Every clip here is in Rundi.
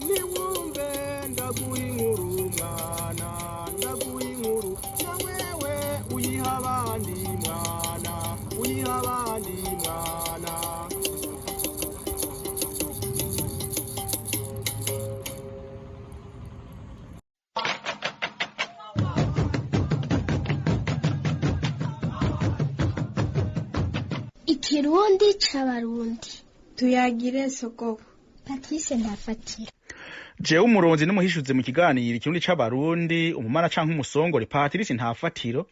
niwumve ndaguha inkuru mwana ndaguha inkuru na wewe uyiha abandi mwana uyiha abandi mwana. Ikirundi c'abarundi tuyagire sogoko. Patrice Ndafatira. Jewe umuronzi n'umuhishuzi mu kiganiro ikirundi c'abarundi umumana canke umusongore Patrice Ntafatiro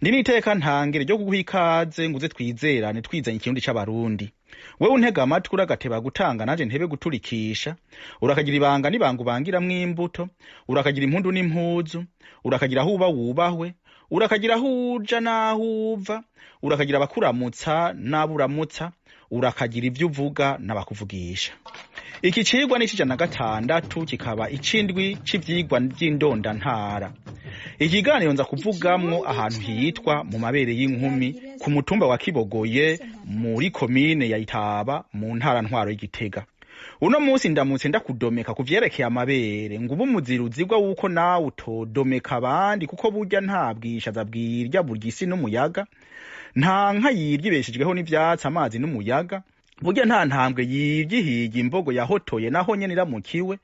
ndi niteka ntangere ryo kuguha ikaze nguze twizerane twizanye ikirundi c'abarundi. Wewe untega amatwi uragateba gutanga nanje ntebe guturikisha, urakagira ibanga n'ibanga ubangiramwo imbuto, urakagira impundu n'impuzu, urakagira aho uba wubahwe, urakagira aho uja n'aho uva, urakagira abakuramutsa n'aburamutsa, urakagira ivyo uvuga n'abakuvugisha. Iki cigwa ni cijana gatandatu kikaba icindwi c'ivyigwa vy'indonda ntara. Ikiganiro nza kuvugamwo ahantu hitwa mu mabere y'inkumi ku mutumba wa Kibogoye muri komine ya Itaba mu ntara ntwaro y'Igitega. Uno musi ndamutse ndakudomeka kuvyerekeye amabere ngubu muziruzigwa wuko nawe utodomeka abandi kuko burya ntabwishaza bwirya burya isi n'umuyaga, nta nka yirya ibeshejweho n'ivyatsi amazi n'umuyaga, burya nta ntambwe yiryihiga imbogo yahotoye naho nyene iramukiwe,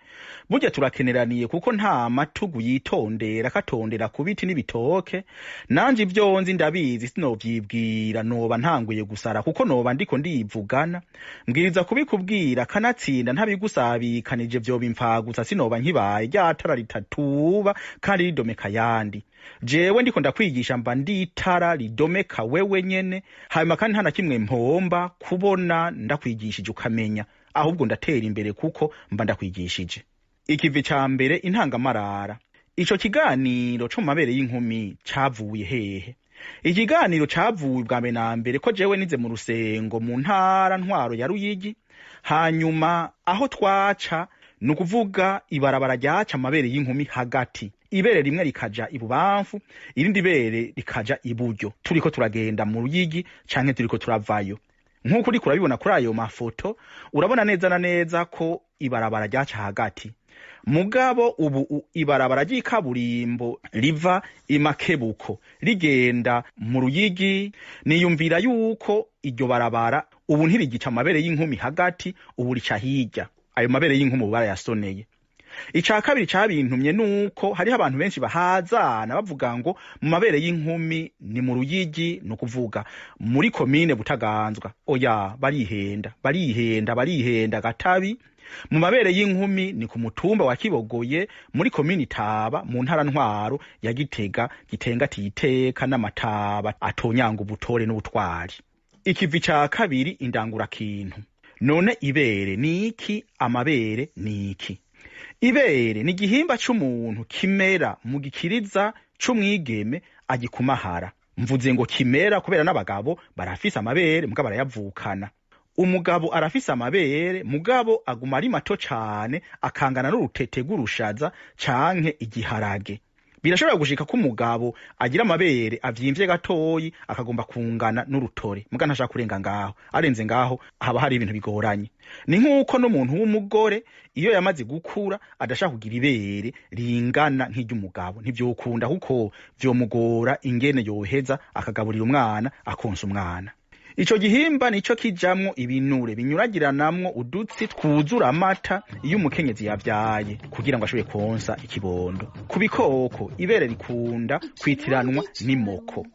burya turakeneraniye kuko nta matugu yitondera katondera ku biti n'ibitoke, nanje ivyo nzi ndabizi sinovyibwira noba ntanguye gusara kuko noba ndiko ndivugana, mbwiriza kubikubwira kanatsinda ntabigusabikanije vyo bimpfagusa sinoba nkibaye ryatara ritatuba kandi ridomeka yandi. Jewe ndiko ndakwigisha mba nditara ridomeka wewe nyene, hanyuma kandi ntana kimwe mpomba kubona ndakwigishije ukamenya, ahubwo ndatera imbere kuko mba ndakwigishije. Ikivi ca mbere intangamarara. Ico kiganiro co mu mabere y'inkumi cavuye hehe? Ikiganiro cavuye bwa mbere na mbere ko jewe nize mu Rusengo mu ntara ntwaro ya Ruyigi, hanyuma aho twaca nukuvuga ibarabara ryaca amabere y'inkumi hagati. Ibere rimwe rikaja ibubamfu, irindi bere rikaja iburyo. Turiko turagenda mu Ruyigi canke turiko turavayo. Nkuko uri kurabibona kuri ayo mafoto, urabona neza na neza ko ibarabara ryaca hagati. Mugabo ubu ibarabara ry'ikaburimbo riva imakebuko rigenda mu Ruyigi, niyumvira yuko iryo barabara ubu ntirigica amabere y'inkumi hagati, ubu rica hirya. Ayo mabere y'inkumi ubu barayasoneye. Ica kabiri cabintumye nuko hariho abantu benshi bahazana bavuga ngo mu mabere y'inkumi ni mu Ruyigi, no kuvuga muri komine Butaganzwa. Oya, barihenda gatabi. Mu mabere y'inkumi ni ku mutumba wa Kibogoye muri komine Itaba mu ntara ntwaro ya Gitega, gitengatiye iteka n'amataba atonyanga ubutore n'ubutwari. Ikivi ca kabiri indangura kintu. None ibere niki, amabere niki? Ibere ni igihimba c'umuntu kimera mu gikiriza c'umwigeme agikumahara. Mvuze ngo kimera kubera n'abagabo barafise amabere mugabo barayavukana. Umugabo arafise amabere mugabo aguma ari mato cane akangana n'urutete rw'urushaza canke igiharage. Birashobora gushika ko umugabo agira amabere avyimvye gatoyi akagomba kungana n'urutore, muga ntashaka kurenga ngaho. Arenze ngaho haba hari ibintu bigoranye. Ni nkuko n'umuntu w'umugore iyo yamaze gukura adashaka kugira ibere ringana nk'iry'umugabo, ntivyokunda kuko vyomugora ingene yoheza akagaburira umwana akonsa umwana. Ico gihimba nico kijamwo ibinure binyuragiranamwo udutsi twuzura amata iyo umukenyezi yavyaye kugira ngo ashobore konsa ikibondo. Kubikoko ibere rikunda kwitiranwa n'imoko.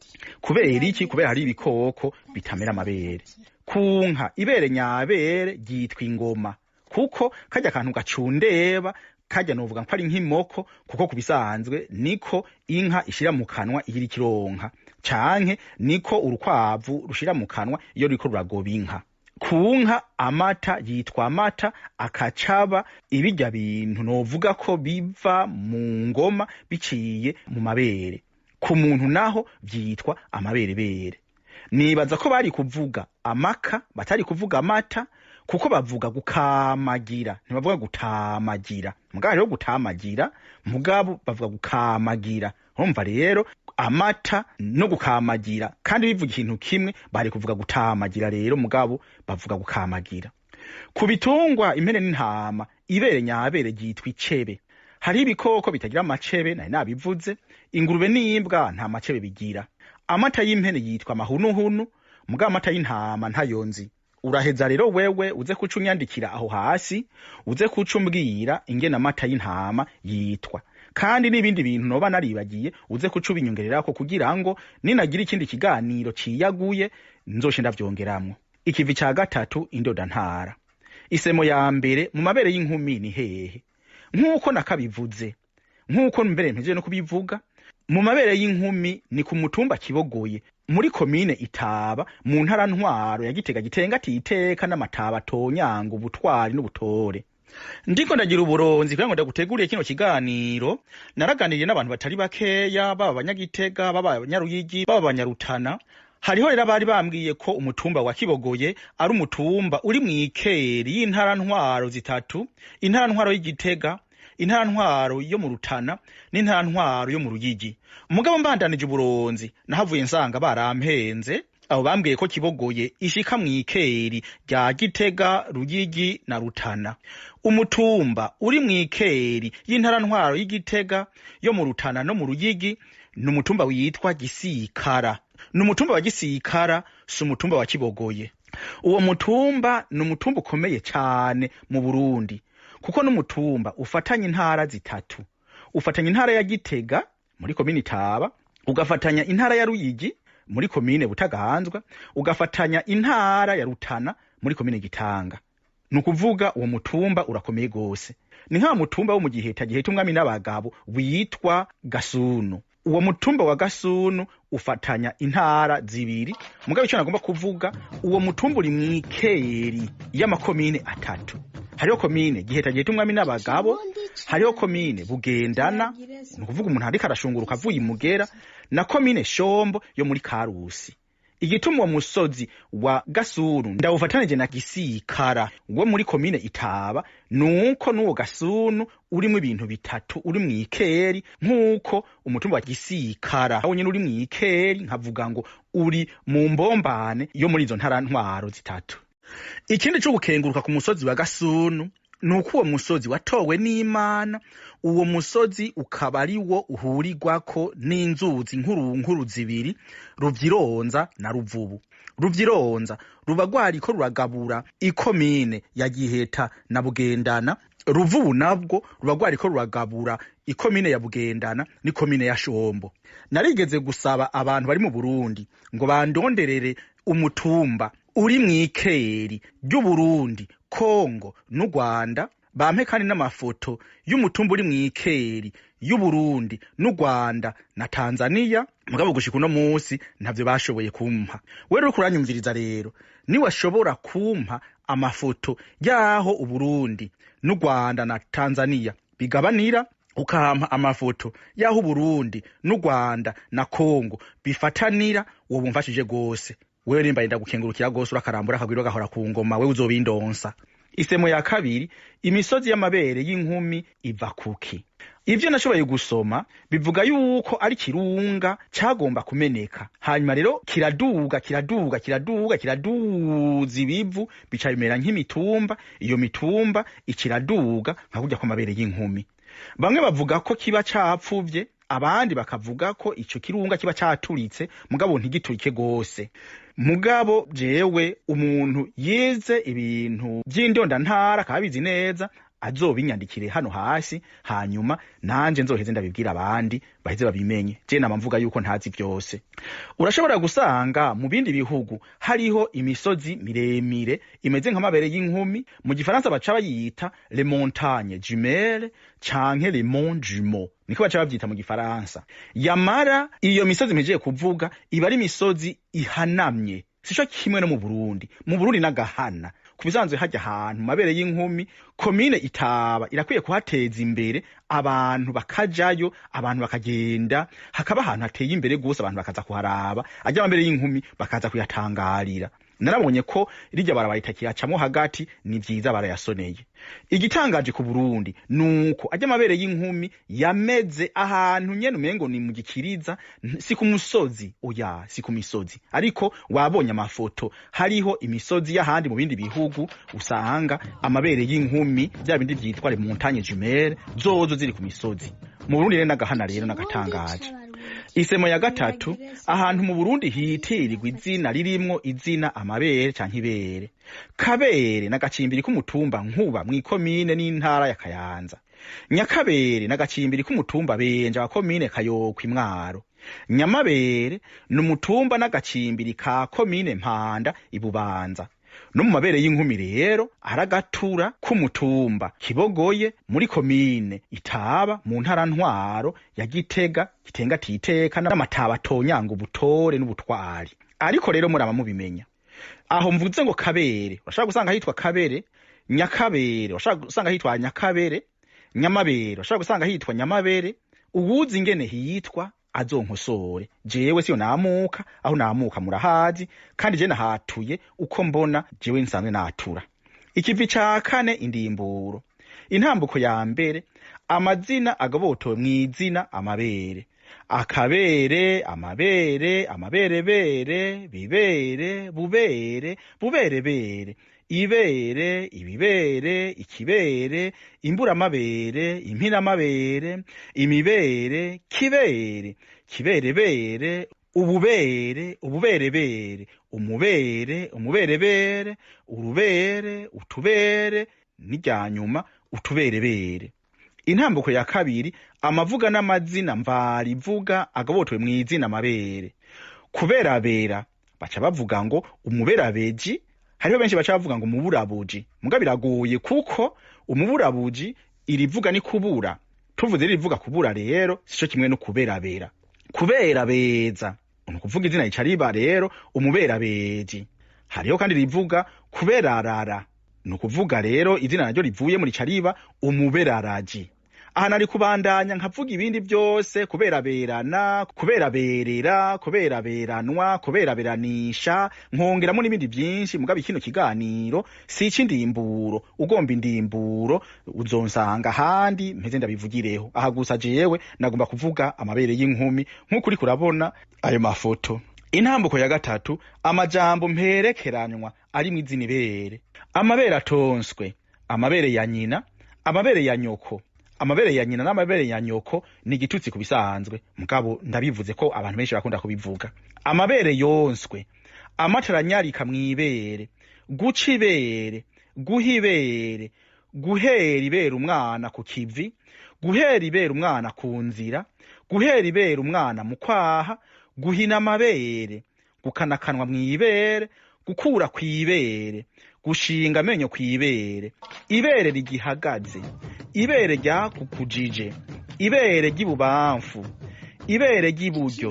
Kubera iki? Kubera hari ibikoko bitamera amabere. Kunka ibere nyabere ryitwa ingoma kuko kajya kantu gacundeba kajya novuga ko ari nk'imoko kuko kubisanzwe niko inka ishira mu kanwa iri kironka canke niko urukwavu rushira mu kanwa iyo riko ruragoba inka. Kunka amata yitwa amata akacaba ibijya bintu novuga ko biva mu ngoma biciye mu mabere. Ku muntu naho vyitwa amaberebere. Nibaza ko bari kuvuga amaka batari kuvuga amata kuko bavuga gukamagira, ntibavuga gutamagira. Mugabo rero gutamagira mugabo bavuga gukamagira. Urumva rero amata no gukamagira kandi bivuga ikintu kimwe, bari kuvuga gutamagira rero mugabo bavuga gukamagira. Ku bitungwa impene n'intama ibere nyabere ryitwa icebe. Hari ibikoko bitagira amacebe nari nabivuze, ingurube n'imbwa nta macebe bigira. Amata y'impene yitwa amahunuhunu, muga amata y'intama ntayonzi. Uraheza rero wewe uze kuca unyandikira aho hasi, uze kuca umbwira ingene amata y'intama yitwa. Kandi n'ibindi bintu noba naribagiye uze kuca ubinyongererako kugira ngo ninagira ikindi kiganiro ciyaguye nzoshe ndavyongeramwo. Ikivi ca gatatu indoda ntara. Isemo ya mbere mu mabere y'inkumi ni hehe? Nk'uko nakabivuze, nk'uko mbere mpejeje no kubivuga, mu mabere y'inkumi ni ku mutumba Kibogoye muri komine Itaba mu ntara ntwaro ya Gitega Gitenga Titeka n'amataba Tonyanga ubutwari n'ubutore. Ndiko ndagira uburonzi kugira ngo ndaguteguriye kino kiganiro, naraganiriye n'abantu batari bakeya, baba abanyagitega, baba abanyaruyigi, baba abanyarutana. Hariho rero bari bambwiye ko umutumba wa Kibogoye ari umutumba uri mw'ikeri y'intara ntwaro zitatu, intara ntwaro y'Igitega, intara ntwaro yo mu Rutana n'intara ntwaro yo mu Ruyigi. Mugabo mbandanije uburonzi nahavuye nsanga barampenze, abo bambwiye ko Kibogoye ishika mw'ikeri rya Gitega, Ruyigi na Rutana. Umutumba uri mw'ikeri y'intara ntwaro y'Igitega, yo mu Rutana no mu Ruyigi n'umutumba witwa Gisikara. N'umutumba wa Gisikara, si umutumba wa Kibogoye. Uwo mutumba n'umutumba ukomeye cyane mu Burundi, kuko n'umutumba ufatanya intara zitatu. Ufatanya intara ya Gitega muri komine Itaba, ugafatanya intara ya Ruyigi muri komine Butaganzwa, ugafatanya intara ya Rutana muri komine Gitanga. Nukuvuga uwo mutumba urakomeye gose. Ni nka mutumba wo mu Giheta umwami n'abagabo witwa Gasunu. Uwo mutumba wa Gasunu ufatanya intara zibiri. Mugabo icyo nagomba kuvuga, uwo mutumba uri mw'ikeri y'amakomine atatu. Hariho komine Giheta umwami n'abagabo, hariho komine Bugendana, nukuvuga umuntu ariko arashunguruka avuye Mugera, na komine Shombo yo muri Karusi. Igituma uwo musozi wa Gasunu ndawufatanije na Gisikara wo muri komine Itaba, nuko n'uwo Gasunu urimo ibintu bitatu, uri mw'ikeri nk'uko umutumba wa Gisikara aho nyine uri mw'ikeri, nkavuga ngo uri mu mbombane yo muri izo ntara ntwaro zitatu. Ikindi cyo gukenguruka ku musozi wa Gasunu nuko uwo musozi watowe n'Imana. Uwo musozi ukaba ari wo uhurirwako n'inzuzi nkuru zibiri, Ruvyironza na Ruvubu. Ruvyironza ruba rwariko ruragabura ikomine ya Giheta na Bugendana, Ruvubu nabwo ruba rwariko ruragabura ikomine ya Bugendana n'ikomine ya Shombo. Narigeze gusaba abantu bari mu Burundi ngo bandonderere umutumba uri mw'ikeri ry'Uburundi, Kongo n'u Rwanda, bampe kandi n'amafoto y'umutumba uri mw'ikeri y'Uburundi n'u Rwanda na Tanzania. Mugabo gushika uno munsi ntavyo bashoboye kumpa. Wewe uriko uranyumviriza rero, ni washobora kumpa amafoto yaho Uburundi n'u Rwanda na Tanzania bigabanira, ukampa amafoto yaho Uburundi n'u Rwanda na Kongo bifatanira, uwo bumfashije gose. Wewe nimba ndagukengurukira gose, urakarambura akagwiro gahora ku ngoma, wewe uzobindonsa. Isemo ya kabiri, imisozi y'amabere y'inkumi iva kuki? Ivyo nashoboye gusoma bivuga yuko ari kirunga cagomba kumeneka, hanyuma rero kiraduga ibivu bica bimera nk'imitumba. Iyo mitumba ikiraduga nka kurya kwa mabere y'inkumi. Bamwe bavuga ko kiba capfuvye, abandi bakavuga ko ico kirunga kiba caturitse, mugabo ntigiturike gose. Mugabo jewe umuntu yize ibintu vy'indonda ntara kabizi neza, azobinyandikire hano hasi, hanyuma nanje nzoheze ndabibwira abandi baheze babimenye. Je nama mvuga yuko ntazi vyose. Urashobora gusanga mu bindi bihugu hariho imisozi miremire imeze nk'amabere y'inkumi, mu Gifaransa baca bayita les montagnes jumelles canke les monts jumeaux, niko baca bavyita mu Gifaransa. Yamara iyo misozi mpejeje kuvuga iba ari imisozi ihanamye, sico kimwe no mu Burundi. Mu Burundi n'agahana. Kubisanzwe hajya ahantu mabere y'inkumi, komine Itaba irakwiye kuhateza imbere, abantu bakajayo, abantu bakagenda, hakaba ahantu hateye imbere gose, abantu bakaza kuharaba, ajya mabere y'inkumi bakaza kuyatangarira. narabonye ko rirya barabayita kiyacamo hagati ni vyiza barayasoneye. Igitangaje ku Burundi nuko ajya amabere y'inkumi yameze ahantu nyene umengo ni mu gikiriza, si ku musozi, oya si ku misozi, ariko wabonye amafoto hariho imisozi y'ahandi mu bindi bihugu usanga amabere y'inkumi bya bindi vyitwa les montagnes jumelles zozo ziri ku misozi. Mu Burundi rero nagahana rero nagatangaje. Isemo ya gatatu, ahantu mu Burundi hitirirwa izina ririmwo izina amabere canke ibere. Kabere n'agacimbiri k'umutumba Nkuba mw'ikomine n'intara ya Kayanza. Nyakabere n'agacimbiri k'umutumba Benja wa komine Kayokwe Mwaro. Nyamabere n'umutumba n'agacimbiri ka komine Mpanda Ibubanza. No mu mabere y'inkumi rero aragatura k'umutumba Kibogoye muri komine Itaba mu ntara ntwaro ya Gitega, Gitenga titeka n'amataba tonyanga ubutore n'ubutwari. Ariko rero muraba mubimenya, aho mvuze ngo kabere urashaka gusanga hitwa kabere, nyakabere urashaka gusanga hitwa nyakabere, nyamabere urashaka gusanga hitwa nyamabere. Uwuzi ingene hitwa azonkosore, jewe siyo namuka, aho namuka murahazi, kandi je nahatuye uko mbona jewe nsanzwe natura. Ikivi ca kane, indimburo. Intambuko ya mbere, amazina agabotowe mw'izina amabere. Akabere, amabere, amaberebere, bibere, bubere, buberebere, ibere, ibibere, ikibere, imburamabere, impinamabere, imibere, kibere, kiberebere, ububere, ububerebere, umubere, umuberebere, urubere, utubere, n'iryanyuma utuberebere. Intambuko ya kabiri, amavuga n'amazina mvarivuga agabotowe mw'izina amabere. Kuberabera baca bavuga ngo umuberabeji, hariho benshi baca bavuga ngo umuburabuji. Muga biragoye kuko umuburabuji irivuga ni kubura, tuvuze rivuga kubura rero sico kimwe no kuberabera. Kuberabeza ukuvuga izina rica riba rero umuberabeji. Hariho kandi rivuga kuberarara, nukuvuga rero izina naryo rivuye muri cariba umuberaraji. Aha nari kubandanya nkavuga ibindi byose, kuberaberana, kuberaberera, kuberaberanwa, kuberaberanisha, nkongeramo n'ibindi byinshi. Mugabe kino kiganiro si c'indimburo, ugomba indimburo uzonsanga handi mpeze ndabivugireho. Aha gusa jewe nagomba kuvuga amabere y'inkumi nk'uko uri kurabona ayo mafoto. Intambuko ya gatatu, amajambo mperekeranywa ari mw'izina ibere. Amabere atonswe, amabere ya nyina, amabere ya nyoko. Amabere ya nyina n'amabere ya nyoko ni igitutsi kubisanzwe, mugabo ndabivuze ko abantu benshi bakunda kubivuga. Amabere yonswe, amataranyarika mw'ibere, guca ibere, guha ibere, guhera ibere umwana ku kivi, guhera ibere umwana ku nzira, guhera ibere umwana mu kwaha, guhina amabere, gukanakanwa mw'ibere, gukura kw'ibere, gushinga amenyo kw'ibere, ibere rigihagaze, ibere ryakukujije, ibere ry'ibubamfu, ibere ry'iburyo,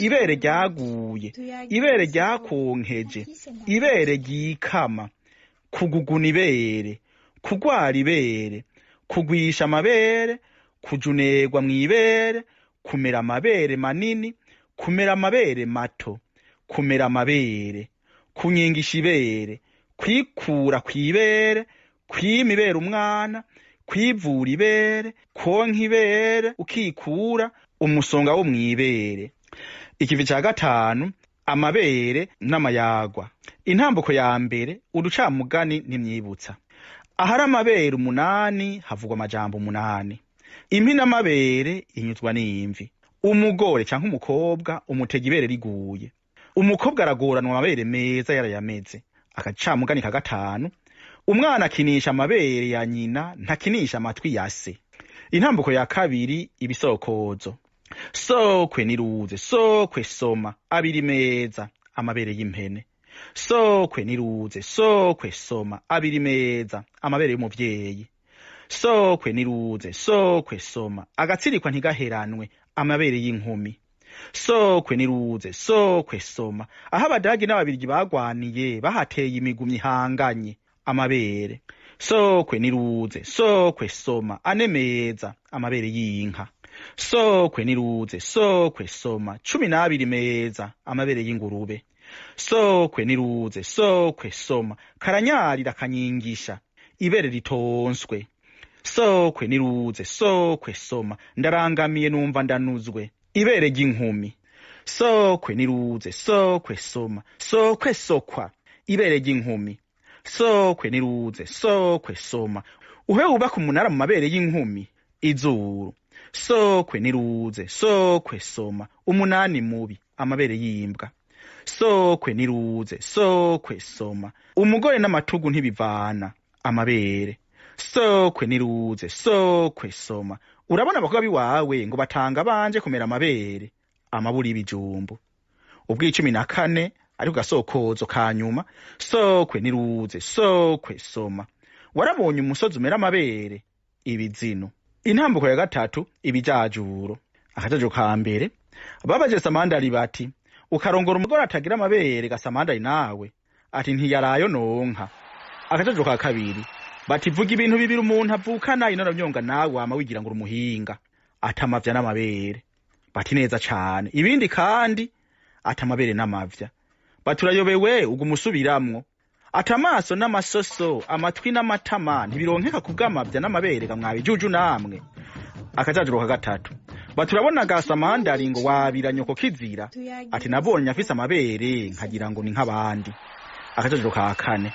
ibere ryaguye, ibere ryakonkeje, ibere ryikama, kuguguna ibere, kugwara ibere, kugwisha amabere, kujunerwa mw'ibere, kumera amabere manini, kumera amabere mato, kumera amabere, kunyingisha ibere, kwikura kw'ibere, kwima ibere umwana, kwivura ibere, konka ibere ukikura umusonga wo mw'ibere. Ikivi ca gatanu, amabere n'amayagwa. Intambuko ya mbere, uducamugani n'imyibutsa. Ahari amabere 8 havugwa amajambo 8. Impina amabere inyuzwa n'imvi. Umugore canke umukobwa umutega ibere riguye. Umukobwa aragoranwa amabere meza yarayameze. Akacamugani ka gatanu, umwana akinisha amabere ya nyina ntakinisha amatwi ya se. Intambuko ya kabiri, ibisokozo. Sokwe niruze, sokwe soma, abiri meza, amabere y'impene. Sokwe niruze, sokwe soma, abiri meza, amabere y'umuvyeyi. Sokwe niruze, sokwe soma, agatsirikwa ntigaheranwe, amabere y'inkumi. Sokwe niruze, sokwe soma, aho abadagi n'ababirigi bagwaniye bahateye imigumyi ihanganye, amabere. Sokwe niruze, sokwe soma, ane meza, amabere y'inka. Sokwe niruze, sokwe soma, 12 meza, amabere y'ingurube. sokwe niruze sokwe soma karanyarira kanyingisha ibere ritonswe sokwe niruze sokwe soma ndarangamiye numva ndanuzwe ibere ry'inkumi sokwe niruze sokwe soma sokwe sokwa ibere ry'inkumi sokwe niruze sokwe soma uhe wubaka umunara mu mabere y'inkumi izuru sokwe niruze sokwe soma umunani mubi amabere y'imbwa sokwe niruze sokwe soma umugore n'amatugu ntibivana amabere sokwe niruze sokwe soma urabona abakobwa biwawe ngo batanga banje kumera amabere amaburi y'ibijumbu ubw'icumi na kane ariko gasokozo kanyuma sokwe niruze sokwe soma warabonye umusozi umera amabere ibizino intambuko ya gatatu ibijajuro akajajo ka mbere babaje Samandari bati ukarongora umugore atagira amabere gasamandari nawe ati ntiyarayo nonka akajajo ka kabiri bati vuga ibintu bibiri umuntu avukana inaranyonga nawe ama wigira ngo urumuhinga atamavya n'amabere bati neza cane ibindi kandi atamabere n'amavya baturayobewe ugumusubiramwo atamaso n'amasoso amatwi n'amatama ntibironkeka kubw'amavya n'amabere gamwabijuju namwe akajajuro ka gatatu baturabona Gasamandari ngo wabira nyoko kizira ati nabonye afise amabere nkagira ngo ni nk'abandi akajajuro ka kane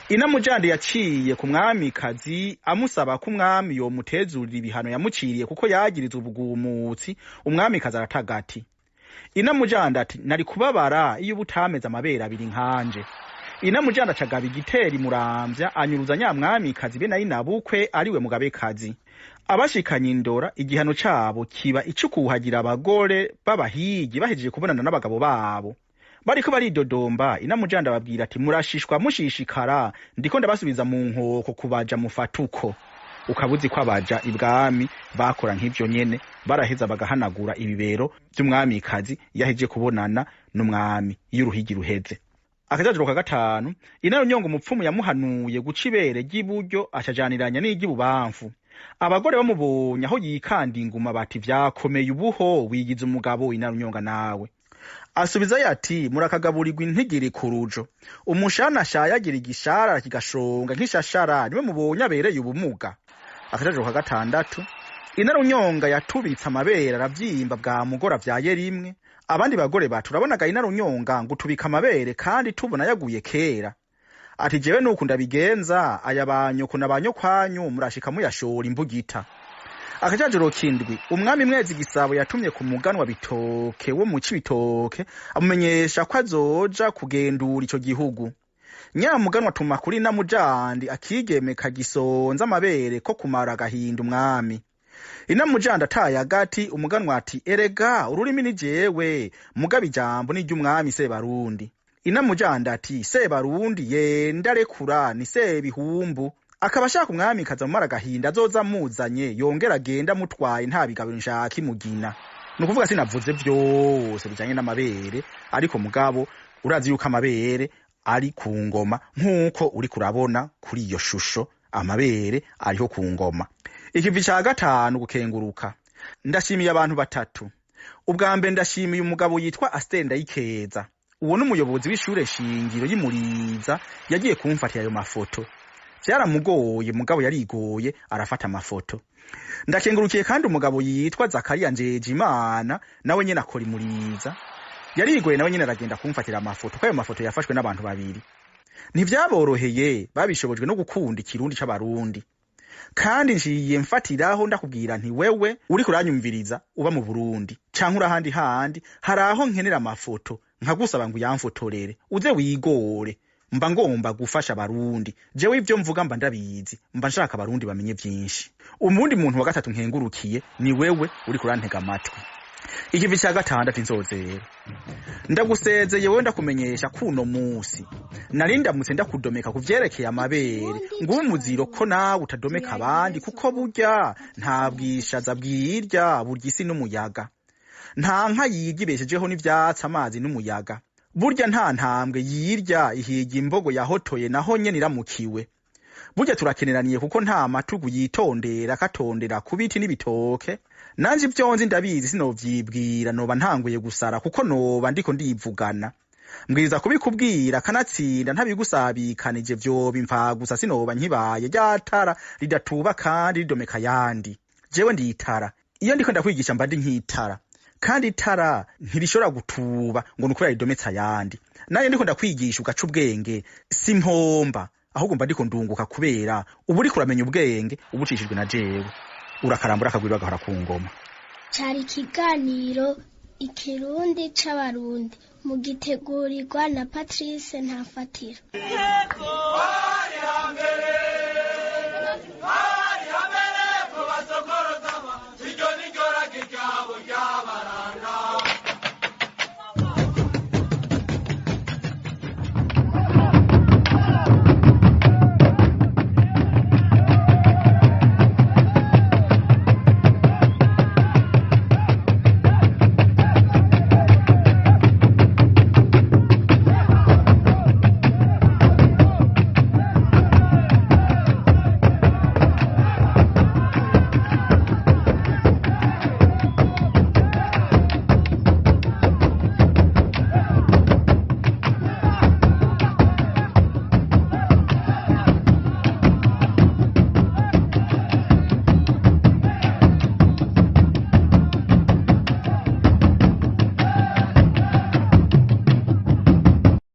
inamujandi yaciye ku mwamikazi amusaba ko umwami yomutezurira ibihano yamuciriye kuko yagirizwa ubugumutsi umwamikazi aratagati inamujandi ati nari kubabara iyo ubutameze amabere abiri nkanje inamujandi acagaba igiteri muramvya anyuruza nyamwamikazi be nayi nabukwe ariwe mugabekazi abashikanye indora igihano cabo kiba icukuhagira abagore babahigi bahejeje kubonana n'abagabo babo bariko baridodomba inamujandi ababwira ati murashishwa mushishikara ndiko ndabasubiza mu nkoko kubaja mufatuko ukabuzi ko abaja ibwami bakora nk'ivyo nyene baraheza bagahanagura ibibero by'umwamikazi yaheje kubonana n'umwami y'uruhigi ruheze akajajuro ka gatanu inaronyongo umupfumu yamuhanuye guca ibere ry'iburyo acajaniranya n'iry'ibubamfu abagore bamubonye aho yikandi inguma bati vyakomeye ubuho wigize umugabo inaronyonga nawe asubiza yati murakagaburirwa intigiri kurujo umushana shayagira igishara kigashonga nk'ishashara niwe mubonye abereye ubumuga akajajuro ka gatandatu inaronyonga yatubitse amabere aravyimba bwa mugora vyaye rimwe abandi bagore baturabonaga inaronyonga ngo tubika amabere kandi tubona yaguye kera ati jewe nuko ndabigenza ayabanyo kuna banyo kwanyu murashika muyashora imbugita akajajuro kindwi umwami mwezi gisabo yatumye ku muganwa bitoke wo mu cibitoke amumenyesha ko azoja kugendura ico gihugu nyamuganwa tuma kuri namujandi akigemeka gisonza amabere ko kumara gahinda umwami inamujandi ataye agati umuganwa ati erega ururimi ni jewe mugabe ijambo ni ry'umwami Sebarundi inamujandi ati Sebarundi yenda rekura ni Sebihumbu akaba ashaka umwami kaza mumara gahinda azoza muzanye yongera agenda mutwaye nta bigabiro nshaka imugina nukuvuga sinavuze byose bijanye n'amabere ariko mugabo urazi yuko amabere ari ku ngoma nkuko uri kurabona kuri iyo shusho amabere ariho ku ngoma ikivi ca gatanu gukenguruka ndashimiye abantu batatu ubwa mbere ndashimiye umugabo yitwa Astenda Ikeza uwo n'umuyobozi w'ishure shingiro y'Imuriza yagiye kumfatira ayo mafoto byaramugoye mugabo yarigoye arafata amafoto ndakengurukiye kandi umugabo yitwa Zakariya Njejimana nawe nyene akora Imuriza yarigoye nawe nyene aragenda kumfatira amafoto kwayo mafoto yafashwe n'abantu babiri ntivyaboroheye babishobojwe no gukunda ikirundi c'abarundi kandi njiye mfatiraho ndakubwira nti wewe uri kuranyumviriza uba mu Burundi canke urahandi handi haraho nkenera amafoto nkagusaba ngo yamfotorere uze wigore mba ngomba gufasha abarundi jewe ivyo mvuga mba ndabizi mba nshaka abarundi bamenye vyinshi umundi muntu wa gatatu nkengurukiye ni wewe uri kurantega amatwi ikivi ca gatandatu nzozera ndagusezeye wewe ndakumenyesha kuno musi nari ndamutse ndakudomeka kuvyerekeye amabere ngubu muziro ko nawe utadomeka abandi kuko burya nta bwishaza bwirya burya isi n'umuyaga nta nka yigibeshejeho n'ivyatsi amazi n'umuyaga burya nta ntambwe yirya ihiga imbogo yahotoye naho nyene iramukiwe burya turakeneraniye kuko nta matugu yitondera katondera kubiti n'ibitoke nanje ivyonzi ndabizi sinovyibwira noba ntanguye gusara kuko noba ndiko ndivugana mbwiriza kubikubwira kanatsinda ntabigusabikanije vyoba imfa gusa sinoba nkibaye ryatara ridatuba kandi ridomeka yandi. Jewe ndi itara, iyo ndiko ndakwigisha mba ndi nk'itara, kandi itara ntirishobora gutuba ngo nukubera ridometsa yandi. Naye ndiko ndakwigisha ugaca ubwenge simpomba, ahubwo mba ndiko ndunguka kubera ubu uriko uramenya ubwenge ubucishijwe na jewe. Urakarambura akagwira gahora ku ngoma. Cari ikiganiro Ikirundi c'Abarundi mugitegurirwa na Patrice Ntafatiro.